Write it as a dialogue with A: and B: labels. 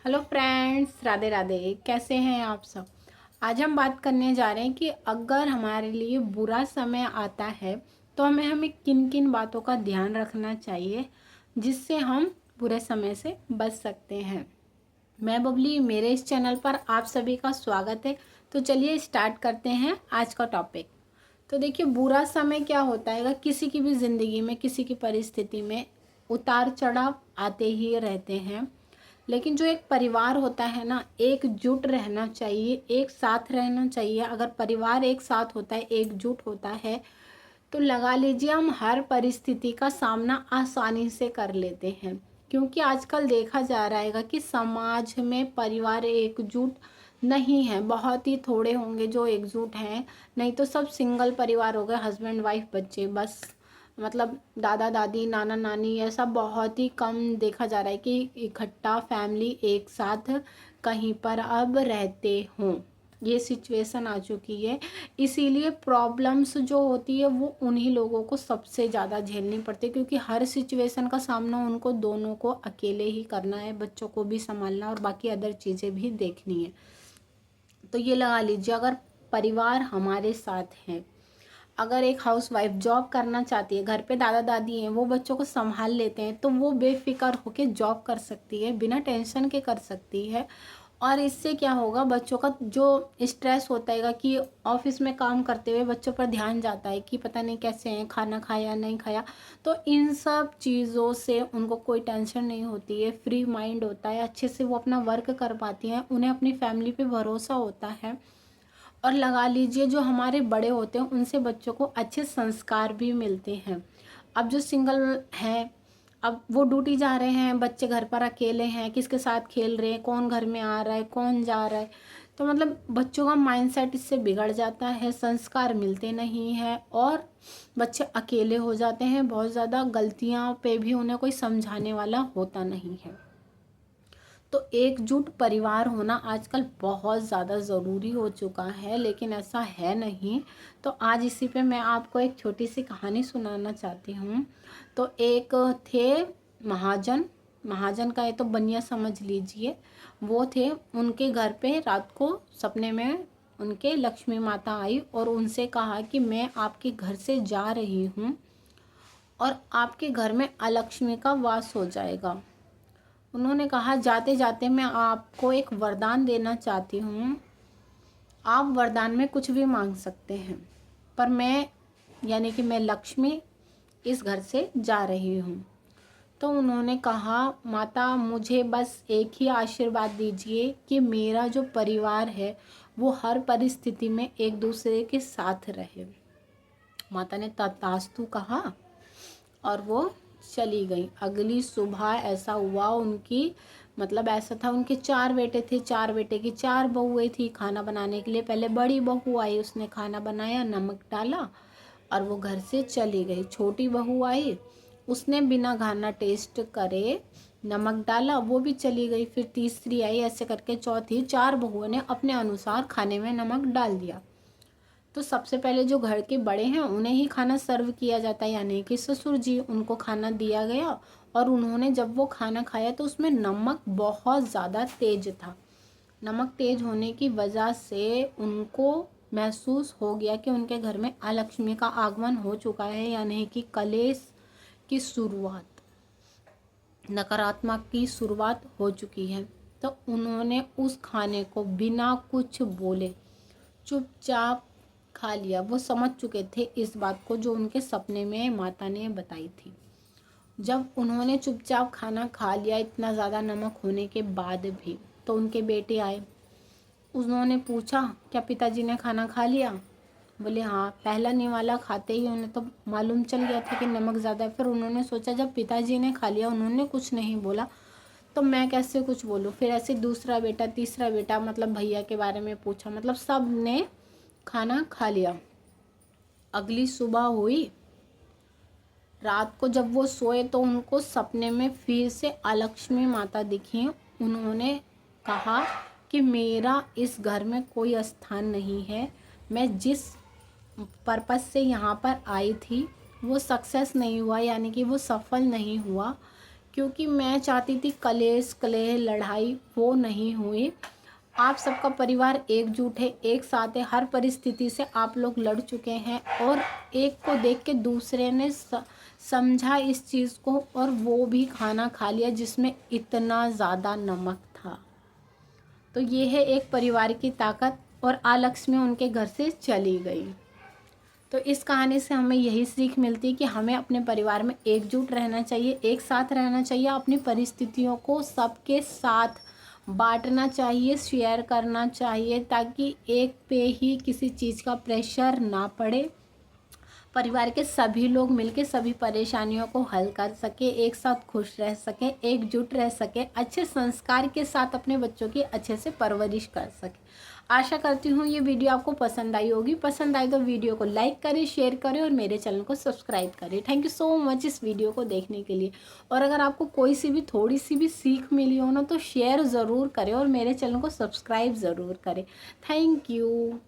A: Hello friends, Radhe Radhe. कैसे हैं आप सब। आज हम बात करने जा रहे हैं कि अगर हमारे लिए बुरा समय आता है तो हमें हमें किन किन बातों का ध्यान रखना चाहिए जिससे हम बुरे समय से बच सकते हैं। मैं बबली, मेरे इस चैनल पर आप सभी का स्वागत है। तो चलिए स्टार्ट करते हैं आज का टॉपिक। तो देखिए, बुरा समय क्या होता है, किसी की भी ज़िंदगी में किसी की परिस्थिति में उतार चढ़ाव आते ही रहते हैं। लेकिन जो एक परिवार होता है ना, एकजुट रहना चाहिए, एक साथ रहना चाहिए। अगर परिवार एक साथ होता है, एकजुट होता है, तो लगा लीजिए हम हर परिस्थिति का सामना आसानी से कर लेते हैं। क्योंकि आजकल देखा जा रहा है कि समाज में परिवार एकजुट नहीं है, बहुत ही थोड़े होंगे जो एकजुट हैं। नहीं तो सब सिंगल परिवार हो गए, हस्बैंड वाइफ बच्चे बस। मतलब दादा दादी नाना नानी ऐसा बहुत ही कम देखा जा रहा है कि इकट्ठा फैमिली एक साथ कहीं पर अब रहते हों। ये सिचुएशन आ चुकी है। इसीलिए प्रॉब्लम्स जो होती है वो उन्हीं लोगों को सबसे ज़्यादा झेलनी पड़ती है, क्योंकि हर सिचुएशन का सामना उनको दोनों को अकेले ही करना है, बच्चों को भी संभालना और बाकी अदर चीज़ें भी देखनी है। तो ये लगा लीजिए, अगर परिवार हमारे साथ है, अगर एक हाउस वाइफ जॉब करना चाहती है, घर पे दादा दादी हैं, वो बच्चों को संभाल लेते हैं, तो वो बेफिक्र होके जॉब कर सकती है, बिना टेंशन के कर सकती है। और इससे क्या होगा, बच्चों का जो स्ट्रेस होता है कि ऑफिस में काम करते हुए बच्चों पर ध्यान जाता है कि पता नहीं कैसे हैं, खाना खाया नहीं खाया, तो इन सब चीज़ों से उनको कोई टेंशन नहीं होती है, फ्री माइंड होता है, अच्छे से वो अपना वर्क कर पाती हैं, उन्हें अपनी फैमिली पे भरोसा होता है। और लगा लीजिए, जो हमारे बड़े होते हैं उनसे बच्चों को अच्छे संस्कार भी मिलते हैं। अब जो सिंगल हैं, अब वो ड्यूटी जा रहे हैं, बच्चे घर पर अकेले हैं, किसके साथ खेल रहे हैं, कौन घर में आ रहा है, कौन जा रहा है, तो मतलब बच्चों का माइंडसेट इससे बिगड़ जाता है, संस्कार मिलते नहीं हैं और बच्चे अकेले हो जाते हैं। बहुत ज़्यादा गलतियाँ पे भी उन्हें कोई समझाने वाला होता नहीं है। तो एकजुट परिवार होना आजकल बहुत ज़्यादा ज़रूरी हो चुका है, लेकिन ऐसा है नहीं। तो आज इसी पे मैं आपको एक छोटी सी कहानी सुनाना चाहती हूँ। तो एक थे महाजन। महाजन का ये तो बनिया समझ लीजिए। वो थे, उनके घर पे रात को सपने में उनके लक्ष्मी माता आई और उनसे कहा कि मैं आपके घर से जा रही हूँ और आपके घर में अलक्ष्मी का वास हो जाएगा। उन्होंने कहा, जाते जाते मैं आपको एक वरदान देना चाहती हूँ, आप वरदान में कुछ भी मांग सकते हैं, पर मैं यानी कि मैं लक्ष्मी इस घर से जा रही हूँ। तो उन्होंने कहा, माता मुझे बस एक ही आशीर्वाद दीजिए कि मेरा जो परिवार है वो हर परिस्थिति में एक दूसरे के साथ रहे। माता ने तथास्तु कहा और वो चली गई। अगली सुबह ऐसा हुआ, उनकी मतलब ऐसा था, उनके 4 बेटे थे, 4 बेटे की 4 बहुएं थी। खाना बनाने के लिए पहले बड़ी बहू आई, उसने खाना बनाया, नमक डाला और वो घर से चली गई। छोटी बहू आई, उसने बिना खाना टेस्ट करे नमक डाला, वो भी चली गई। फिर तीसरी आई, ऐसे करके चौथी, 4 बहुओं ने अपने अनुसार खाने में नमक डाल दिया। तो सबसे पहले जो घर के बड़े हैं उन्हें ही खाना सर्व किया जाता है, यानी कि ससुर जी, उनको खाना दिया गया। और उन्होंने जब वो खाना खाया तो उसमें नमक बहुत ज़्यादा तेज था। नमक तेज होने की वजह से उनको महसूस हो गया कि उनके घर में अलक्ष्मी का आगमन हो चुका है, यानी कि कलेश की शुरुआत, नकारात्मक की शुरुआत हो चुकी है। तो उन्होंने उस खाने को बिना कुछ बोले चुपचाप खा लिया। वो समझ चुके थे इस बात को, जो उनके सपने में माता ने बताई थी। जब उन्होंने चुपचाप खाना खा लिया, इतना ज़्यादा नमक होने के बाद भी, तो उनके बेटे आए। उन्होंने पूछा, क्या पिताजी ने खाना खा लिया? बोले हाँ। पहला निवाला खाते ही उन्हें तो मालूम चल गया था कि नमक ज़्यादा है। फिर उन्होंने सोचा, जब पिताजी ने खा लिया, उन्होंने कुछ नहीं बोला, तो मैं कैसे कुछ बोलूँ। फिर ऐसे दूसरा बेटा, तीसरा बेटा, मतलब भैया के बारे में पूछा, मतलब सब ने खाना खा लिया। अगली सुबह हुई, रात को जब वो सोए तो उनको सपने में फिर से अलक्ष्मी माता दिखी। उन्होंने कहा कि मेरा इस घर में कोई स्थान नहीं है, मैं जिस पर्पस से यहाँ पर आई थी वो सक्सेस नहीं हुआ, यानी कि वो सफल नहीं हुआ, क्योंकि मैं चाहती थी कलेश कलह लड़ाई वो नहीं हुई। आप सबका परिवार एकजुट है, एक साथ है, हर परिस्थिति से आप लोग लड़ चुके हैं और एक को देख के दूसरे ने समझा इस चीज़ को और वो भी खाना खा लिया जिसमें इतना ज़्यादा नमक था। तो ये है एक परिवार की ताकत और अलक्ष्मी उनके घर से चली गई। तो इस कहानी से हमें यही सीख मिलती है कि हमें अपने परिवार में एकजुट रहना चाहिए, एक साथ रहना चाहिए, अपनी परिस्थितियों को सबके साथ बांटना चाहिए, शेयर करना चाहिए ताकि एक पे ही किसी चीज़ का प्रेशर ना पड़े। परिवार के सभी लोग मिलकर सभी परेशानियों को हल कर सके, एक साथ खुश रह सके, एकजुट रह सके, अच्छे संस्कार के साथ अपने बच्चों की अच्छे से परवरिश कर सके। आशा करती हूँ ये वीडियो आपको पसंद आई होगी। पसंद आई तो वीडियो को लाइक करें, शेयर करें और मेरे चैनल को सब्सक्राइब करें। थैंक यू सो मच इस वीडियो को देखने के लिए। और अगर आपको कोई सी भी थोड़ी सी भी सीख मिली हो ना तो शेयर ज़रूर करें और मेरे चैनल को सब्सक्राइब ज़रूर करें। Thank you.